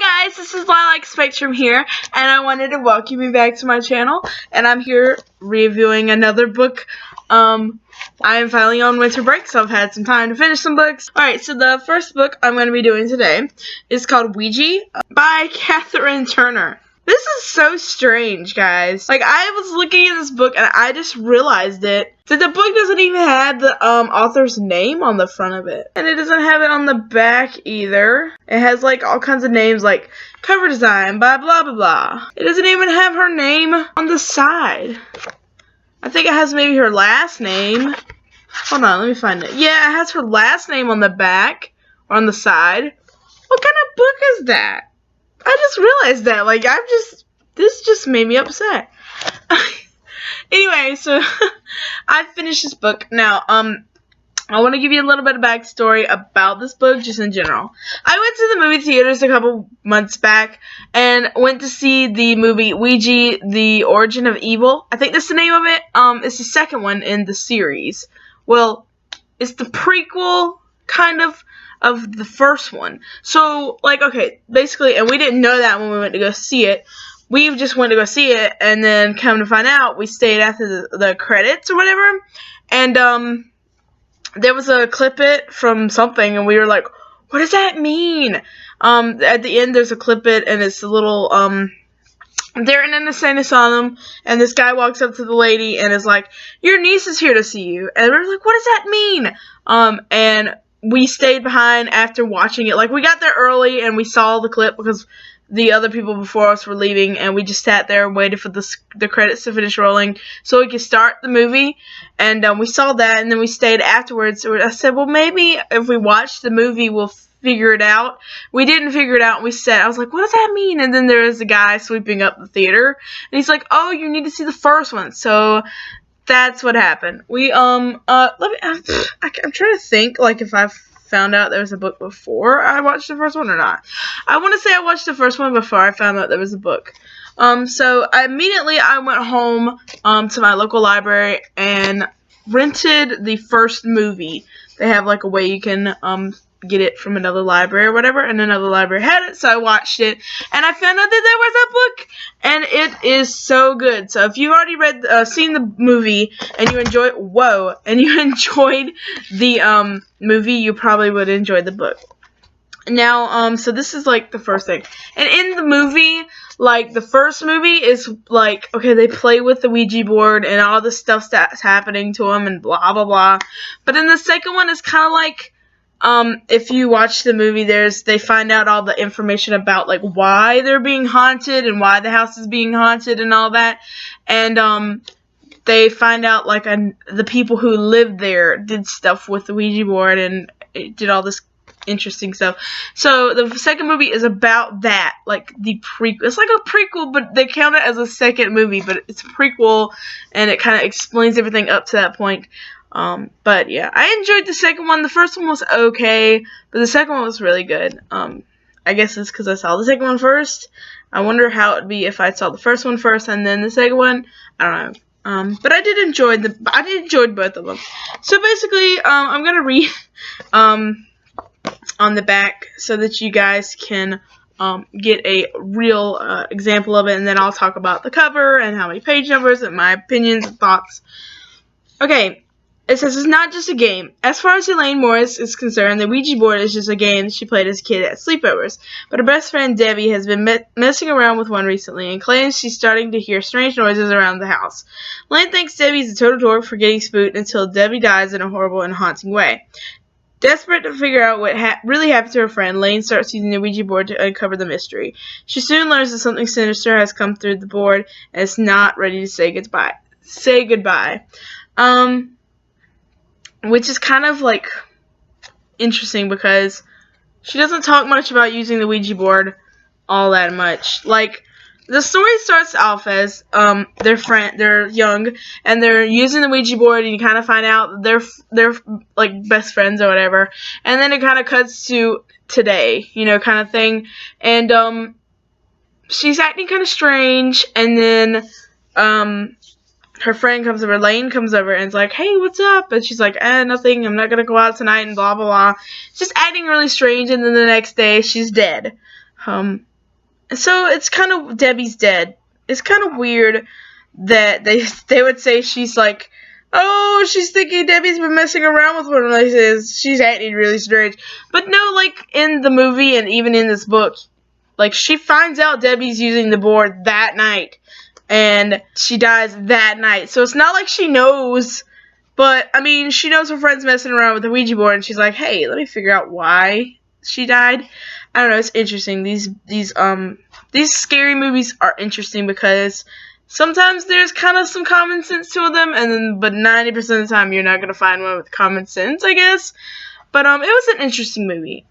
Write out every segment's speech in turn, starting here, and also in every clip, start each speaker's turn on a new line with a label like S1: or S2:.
S1: Hi guys, this is Lilacspectrum here, and I wanted to welcome you back to my channel, and I'm here reviewing another book. I am finally on winter break, so I've had some time to finish some books. Alright, so the first book I'm going to be doing today is called Ouija by Katharine Turner. This is so strange, guys. Like, I was looking at this book, and I just realized that the book doesn't even have the author's name on the front of it. And it doesn't have it on the back either. It has, like, all kinds of names, like, cover design by blah, blah, blah. It doesn't even have her name on the side. I think it has maybe her last name. Hold on, let me find it. Yeah, it has her last name on the back, or on the side. What kind of book is that? I just realized that, like, this just made me upset. Anyway, so, I finished this book. Now, I want to give you a little bit of backstory about this book, just in general. I went to the movie theaters a couple months back, and went to see the movie Ouija, The Origin of Evil. I think that's the name of it. It's the second one in the series. Well, it's the prequel, kind of the first one. So, like, okay, basically, and we didn't know that when we went to go see it. We just went to go see it, and then come to find out, we stayed after the credits or whatever, and, there was a clip it from something, and we were like, what does that mean? At the end, there's a clip it, and it's a little, they're in an insane asylum, and this guy walks up to the lady, and is like, your niece is here to see you, and we're like, what does that mean? And we stayed behind after watching it. Like, we got there early, and we saw the clip, because the other people before us were leaving, and we just sat there and waited for the credits to finish rolling so we could start the movie, and we saw that, and then we stayed afterwards. So I said, well, maybe if we watch the movie, we'll figure it out. We didn't figure it out, and we said, I was like, what does that mean? And then there was a guy sweeping up the theater, and he's like, oh, you need to see the first one. So that's what happened. We, I'm trying to think, like, if I've found out there was a book before I watched the first one or not. I want to say I watched the first one before I found out there was a book. So I went home to my local library and rented the first movie. They have like a way you can get it from another library or whatever, and another library had it, so I watched it, and I found out that there was a book, and it is so good. So if you've already seen the movie, and you enjoyed the movie, you probably would enjoy the book. Now, so this is like the first thing, and in the movie, like, the first movie is like, okay, they play with the Ouija board, and all the stuff that's happening to them, and blah, blah, blah, but then the second one is kind of like, if you watch the movie, they find out all the information about, like, why they're being haunted, and why the house is being haunted, and all that, and, they find out, like, the people who lived there did stuff with the Ouija board, and it did all this interesting stuff. So, the second movie is about that, like, the prequel. It's like a prequel, but they count it as a second movie, but it's a prequel, and it kind of explains everything up to that point. But yeah, I enjoyed the second one. The first one was okay, but the second one was really good. I guess it's because I saw the second one first. I wonder how it would be if I saw the first one first and then the second one. I don't know. But I did enjoy both of them. So basically, I'm gonna read, on the back so that you guys can, get a real, example of it, and then I'll talk about the cover and how many page numbers and my opinions and thoughts. Okay. It says it's not just a game. As far as Elaine Morris is concerned, the Ouija board is just a game she played as a kid at sleepovers. But her best friend Debbie has been messing around with one recently and claims she's starting to hear strange noises around the house. Elaine thinks Debbie's a total dork for getting spooked until Debbie dies in a horrible and haunting way. Desperate to figure out what really happened to her friend, Elaine starts using the Ouija board to uncover the mystery. She soon learns that something sinister has come through the board and is not ready to say goodbye. Which is kind of, like, interesting because she doesn't talk much about using the Ouija board all that much. Like, the story starts off as, they're young, and they're using the Ouija board, and you kind of find out they're, like, best friends or whatever. And then it kind of cuts to today, you know, kind of thing. And, she's acting kind of strange, and then, her friend comes over, Lane comes over, and is like, hey, what's up? And she's like, nothing, I'm not gonna go out tonight, and blah, blah, blah. Just acting really strange, and then the next day, she's dead. So it's kind of Debbie's dead. It's kind of weird that they would say she's like, oh, she's thinking Debbie's been messing around with one of them. Says she's acting really strange. But no, like in the movie and even in this book, like she finds out Debbie's using the board that night, and she dies that night. So it's not like she knows. But, I mean, she knows her friend's messing around with the Ouija board, and she's like, hey, let me figure out why she died. I don't know, it's interesting. These scary movies are interesting because sometimes there's kind of some common sense to them, but 90% of the time you're not going to find one with common sense, I guess. But, it was an interesting movie.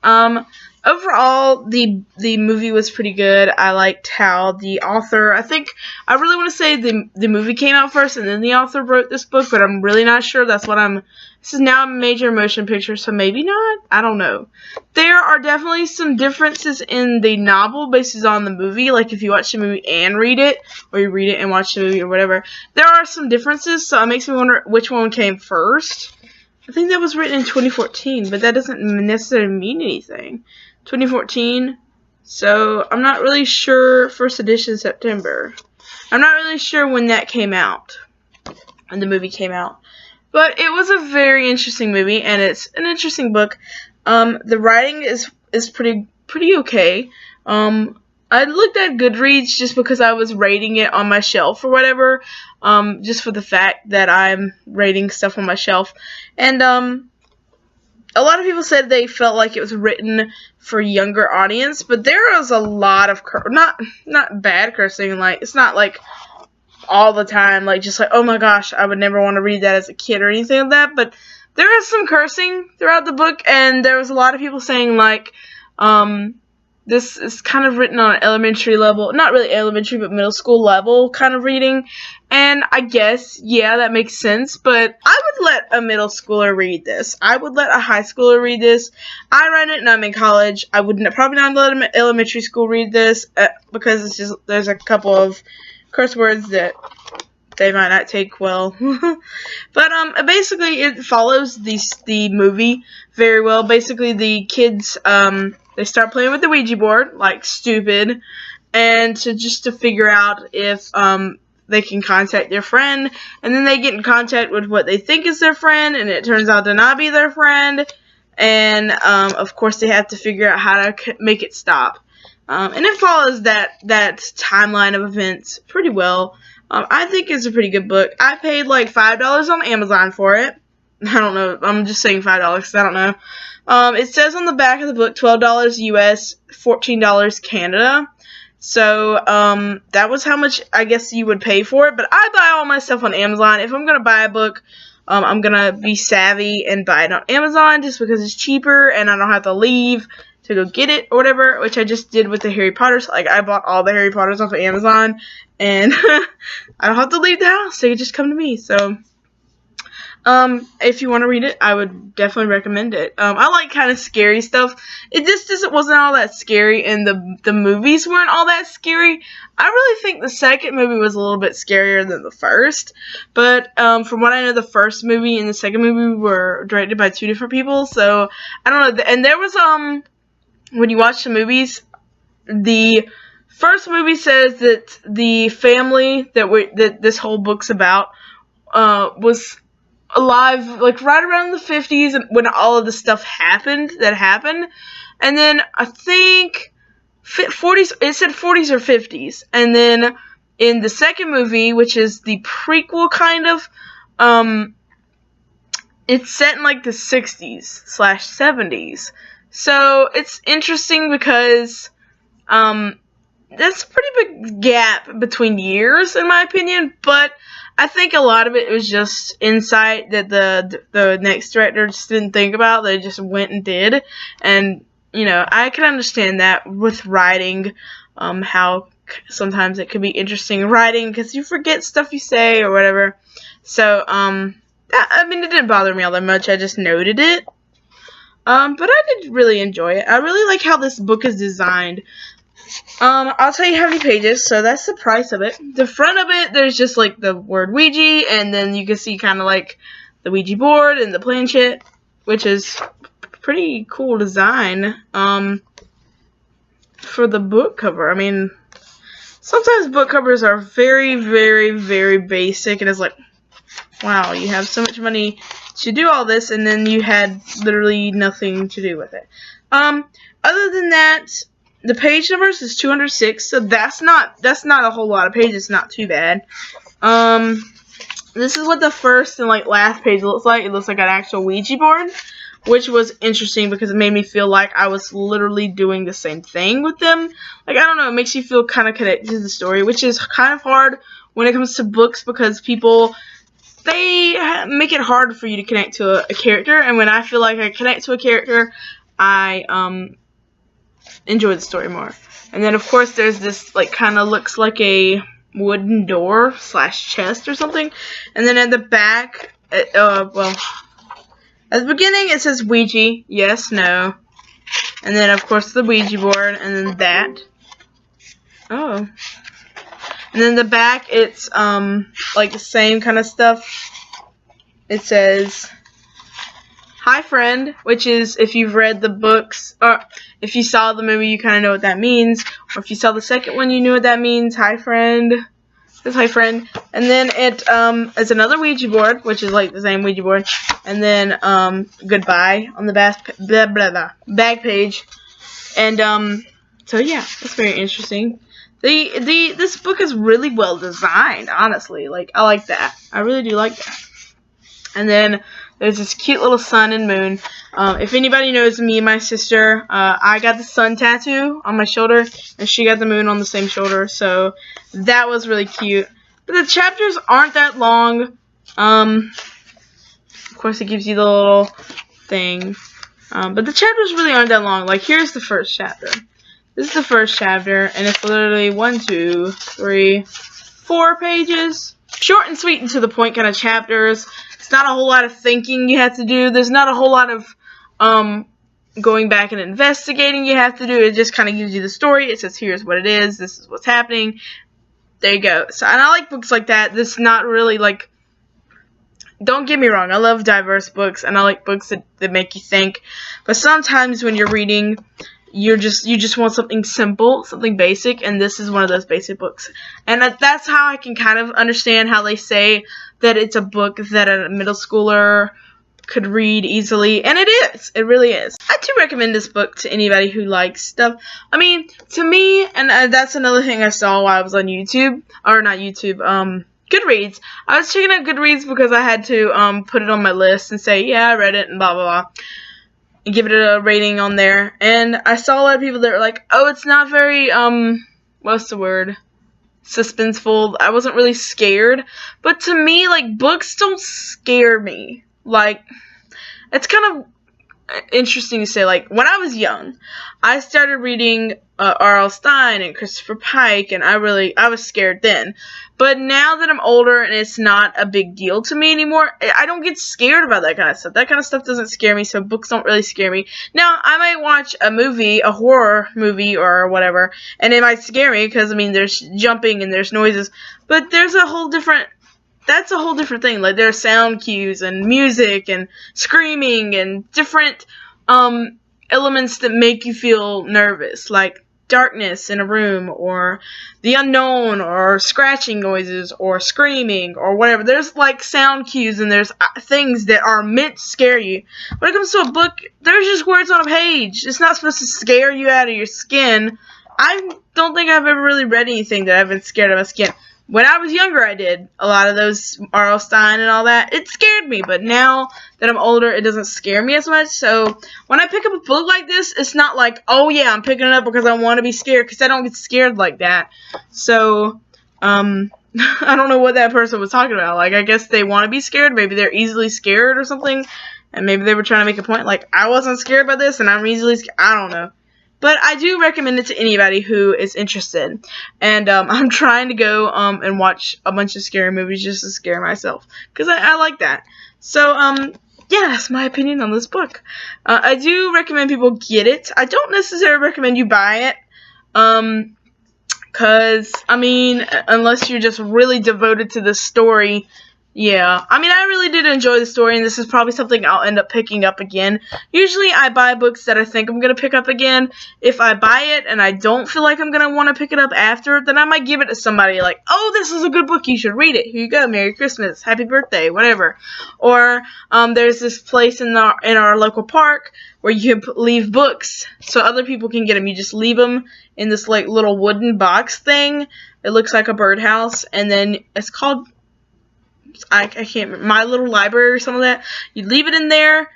S1: Overall, the movie was pretty good. I liked how the author, I really want to say the movie came out first and then the author wrote this book, but I'm really not sure. This is now a major motion picture, so maybe not. I don't know. There are definitely some differences in the novel based on the movie. Like if you watch the movie and read it, or you read it and watch the movie or whatever, there are some differences, so it makes me wonder which one came first. I think that was written in 2014, but that doesn't necessarily mean anything. 2014, so I'm not really sure. First edition September. I'm not really sure when that came out, when the movie came out. But it was a very interesting movie, and it's an interesting book. The writing is pretty okay. I looked at Goodreads just because I was rating it on my shelf or whatever, just for the fact that I'm rating stuff on my shelf. And a lot of people said they felt like it was written for younger audience, but there was a lot of not bad cursing. Like it's not like all the time, like just like, oh my gosh, I would never want to read that as a kid or anything like that. But there is some cursing throughout the book, and there was a lot of people saying like, this is kind of written on an elementary level, not really elementary, but middle school level kind of reading. And I guess, yeah, that makes sense, but I would let a middle schooler read this. I would let a high schooler read this. I read it and I'm in college. I would probably not let an elementary school read this because it's just, there's a couple of curse words that they might not take well. But basically it follows the movie very well. Basically the kids, they start playing with the Ouija board, like stupid, and to figure out if they can contact their friend, and then they get in contact with what they think is their friend, and it turns out to not be their friend, and of course they have to figure out how to make it stop. And it follows that timeline of events pretty well. I think it's a pretty good book. I paid like $5 on Amazon for it. I don't know. I'm just saying $5 because I don't know. It says on the back of the book $12 US, $14 Canada. So that was how much I guess you would pay for it. But I buy all my stuff on Amazon. If I'm going to buy a book, I'm going to be savvy and buy it on Amazon just because it's cheaper and I don't have to leave to go get it or whatever, which I just did with the Harry Potters. Like, I bought all the Harry Potters off of Amazon, and I don't have to leave the house. They can just come to me. So, if you want to read it, I would definitely recommend it. I like kind of scary stuff. It just wasn't all that scary, and the movies weren't all that scary. I really think the second movie was a little bit scarier than the first, but from what I know, the first movie and the second movie were directed by two different people, so I don't know. And there was when you watch the movies, the first movie says that the family that this whole book's about was alive like right around the 50s when all of the stuff happened, and then I think 40s, it said 40s or 50s, and then in the second movie, which is the prequel kind of, it's set in like the 60s/70s. So it's interesting because that's a pretty big gap between years in my opinion, but I think a lot of it was just insight that the next director just didn't think about. They just went and did, and you know, I can understand that with writing, how sometimes it could be interesting writing because you forget stuff you say or whatever. So I mean, it didn't bother me all that much. I just noted it. But I did really enjoy it. I really like how this book is designed. I'll tell you how many pages, so that's the price of it. The front of it, there's just like the word Ouija, and then you can see kind of like the Ouija board and the planchette, which is pretty cool design. for the book cover. I mean, sometimes book covers are very, very, very basic, and it's like, wow, you have so much money to do all this, and then you had literally nothing to do with it. Other than that, the page numbers is 206, so that's not a whole lot of pages. Not too bad. This is what the first and last page looks like. It looks like an actual Ouija board, which was interesting because it made me feel like I was literally doing the same thing with them. Like, I don't know, it makes you feel kind of connected to the story, which is kind of hard when it comes to books because people, they make it hard for you to connect to a character, and when I feel like I connect to a character, I enjoy the story more. And then, of course, there's this, kind of looks like a wooden door / chest or something. And then at the back, well, at the beginning it says Ouija, yes, no. And then, of course, the Ouija board, and then that. Oh. And then the back, it's, the same kind of stuff. It says, hi, friend, which is, if you've read the books, or if you saw the movie, you kind of know what that means. Or if you saw the second one, you knew what that means. Hi, friend. It says, hi, friend. And then it, is another Ouija board, which is, the same Ouija board. And then, goodbye on the back page. And, so yeah, that's very interesting. This book is really well designed, honestly. I like that. I really do like that. And then there's this cute little sun and moon. If anybody knows me and my sister, I got the sun tattoo on my shoulder, and she got the moon on the same shoulder, so that was really cute. But the chapters aren't that long. Of course, it gives you the little thing. But the chapters really aren't that long. Here's the first chapter. This is the first chapter, and it's literally 1, 2, 3, 4 pages. Short and sweet and to the point kind of chapters. It's not a whole lot of thinking you have to do. There's not a whole lot of going back and investigating you have to do. It just kind of gives you the story. It says, here's what it is. This is what's happening. There you go. So, and I like books like that. This is not really don't get me wrong. I love diverse books, and I like books that make you think. But sometimes when you're reading, you just want something simple, something basic, and this is one of those basic books. And that's how I can kind of understand how they say that it's a book that a middle schooler could read easily, and it is. It really is. I do recommend this book to anybody who likes stuff. I mean, to me, and that's another thing I saw while I was on YouTube, or not YouTube, Goodreads. I was checking out Goodreads because I had to put it on my list and say, yeah, I read it, and blah, blah, blah. And give it a rating on there. And I saw a lot of people that were like, oh, it's not very, what's the word? Suspenseful. I wasn't really scared. But to me, books don't scare me. It's kind of interesting to say. When I was young, I started reading R.L. Stine and Christopher Pike, and I was scared then. But now that I'm older and it's not a big deal to me anymore, I don't get scared about that kind of stuff. That kind of stuff doesn't scare me, so books don't really scare me. Now, I might watch a movie, a horror movie or whatever, and it might scare me because, there's jumping and there's noises. But that's a whole different thing. There are sound cues and music and screaming and different elements that make you feel nervous, like darkness in a room, or the unknown, or scratching noises, or screaming, or whatever. There's sound cues, and there's things that are meant to scare you. When it comes to a book, there's just words on a page. It's not supposed to scare you out of your skin. I don't think I've ever really read anything that I've been scared of my skin. When I was younger, I did a lot of those R.L. Stine and all that. It scared me, but now that I'm older, it doesn't scare me as much. So when I pick up a book like this, it's not like, oh yeah, I'm picking it up because I want to be scared, because I don't get scared like that. So, I don't know what that person was talking about. I guess they want to be scared. Maybe they're easily scared or something, and maybe they were trying to make a point, I wasn't scared by this, and I'm easily scared. I don't know. But I do recommend it to anybody who is interested. And I'm trying to go and watch a bunch of scary movies just to scare myself, because I like that. So, yeah, that's my opinion on this book. I do recommend people get it. I don't necessarily recommend you buy it. Because, unless you're just really devoted to the story, Yeah, I mean, I really did enjoy the story, and this is probably something I'll end up picking up again. Usually, I buy books that I think I'm going to pick up again. If I buy it and I don't feel like I'm going to want to pick it up after, then I might give it to somebody like, oh, this is a good book, you should read it. Here you go, Merry Christmas, Happy Birthday, whatever. Or, there's this place in our local park where you can leave books so other people can get them. You just leave them in this, like, little wooden box thing. It looks like a birdhouse, and then it's called... I can't remember, My Little Library or something like that. You leave it in there,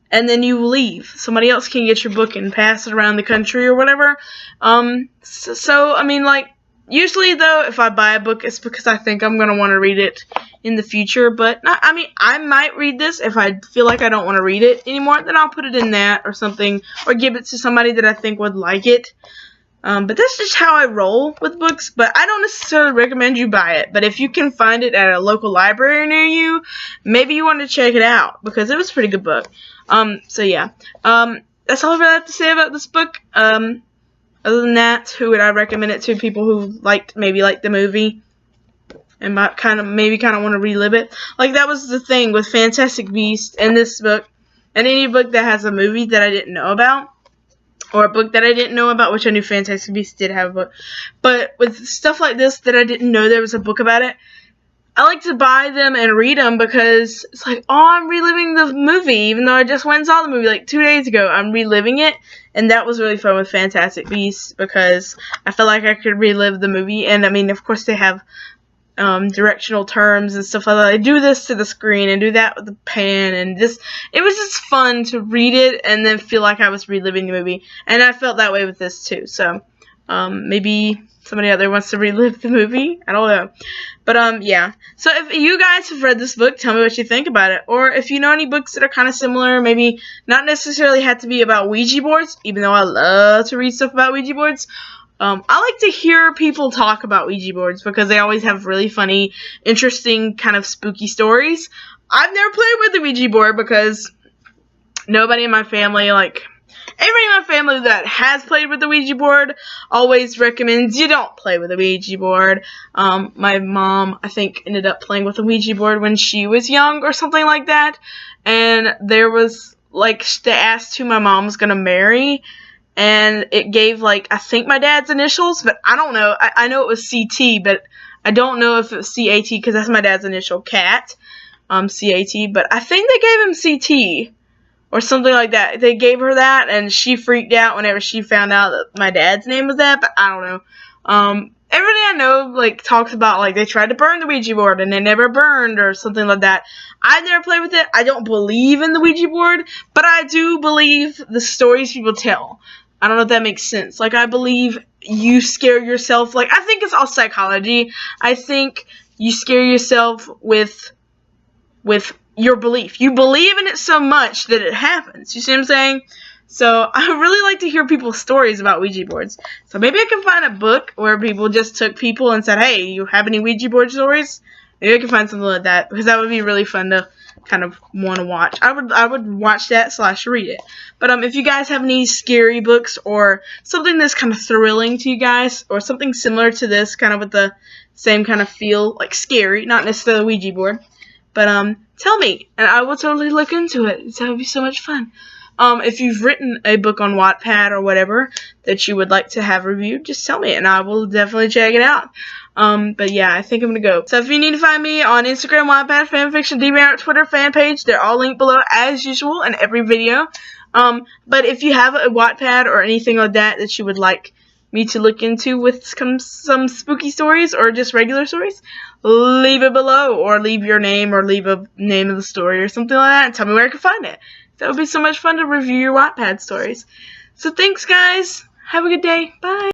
S1: and then you leave. Somebody else can get your book and pass it around the country or whatever. So I mean, like, usually, though, if I buy a book, it's because I think I'm going to want to read it in the future. But, I mean, I might read this. If I feel like I don't want to read it anymore, then I'll put it in that or something, or give it to somebody that I think would like it. But that's just how I roll with books, but I don't necessarily recommend you buy it. But if you can find it at a local library near you, maybe you want to check it out, because it was a pretty good book. So yeah. That's all I really have to say about this book. Other than that, who would I recommend it to? People who maybe liked the movie and might kind of want to relive it. Like, that was the thing with Fantastic Beasts and this book, and any book that has a movie that I didn't know about. Or a book that I didn't know about, which I knew Fantastic Beasts did have a book. But with stuff like this that I didn't know there was a book about it, I like to buy them and read them because it's like, oh, I'm reliving the movie. Even though I just went and saw the movie like 2 days ago, I'm reliving it. And that was really fun with Fantastic Beasts because I felt like I could relive the movie. And I mean, of course, they have directional terms and stuff like that. I do this to the screen and do that with the pen, and it was just fun to read it and then feel like I was reliving the movie, and I felt that way with this too. So maybe somebody out there wants to relive the movie, I don't know, but yeah. So if you guys have read this book, tell me what you think about it, or if you know any books that are kind of similar, maybe not necessarily have to be about Ouija boards, even though I love to read stuff about Ouija boards. I like to hear people talk about Ouija boards because they always have really funny, interesting, kind of spooky stories. I've never played with the Ouija board because nobody in my family, everybody in my family that has played with the Ouija board always recommends you don't play with a Ouija board. My mom, I think, ended up playing with a Ouija board when she was young or something like that. And there was, they asked who my mom was going to marry. And it gave, I think my dad's initials, but I don't know. I know it was CT, but I don't know if it was CAT, because that's my dad's initial, Cat, CAT, but I think they gave him CT, or something like that. They gave her that, and she freaked out whenever she found out that my dad's name was that, but I don't know. Everybody I know, talks about, they tried to burn the Ouija board, and they never burned, or something like that. I've never played with it. I don't believe in the Ouija board, but I do believe the stories people tell. I don't know if that makes sense. I believe you scare yourself. I think it's all psychology. I think you scare yourself with your belief. You believe in it so much that it happens. You see what I'm saying? So I really like to hear people's stories about Ouija boards. So maybe I can find a book where people just took people and said, hey, you have any Ouija board stories? Maybe I can find something like that, because that would be really fun to kind of want to watch. I would watch that / read it. But if you guys have any scary books or something that's kind of thrilling to you guys, or something similar to this, kind of with the same kind of feel, scary, not necessarily Ouija board, but tell me, and I will totally look into it. That would be so much fun. If you've written a book on Wattpad or whatever that you would like to have reviewed, just tell me, and I will definitely check it out. But yeah, I think I'm gonna go. So if you need to find me on Instagram, Wattpad, Fanfiction, DeviantArt, Twitter, fan page, they're all linked below as usual in every video. But if you have a Wattpad or anything like that you would like me to look into with some spooky stories or just regular stories, leave it below, or leave your name, or leave a name of the story or something like that, and tell me where I can find it. That would be so much fun to review your Wattpad stories. So thanks, guys. Have a good day. Bye.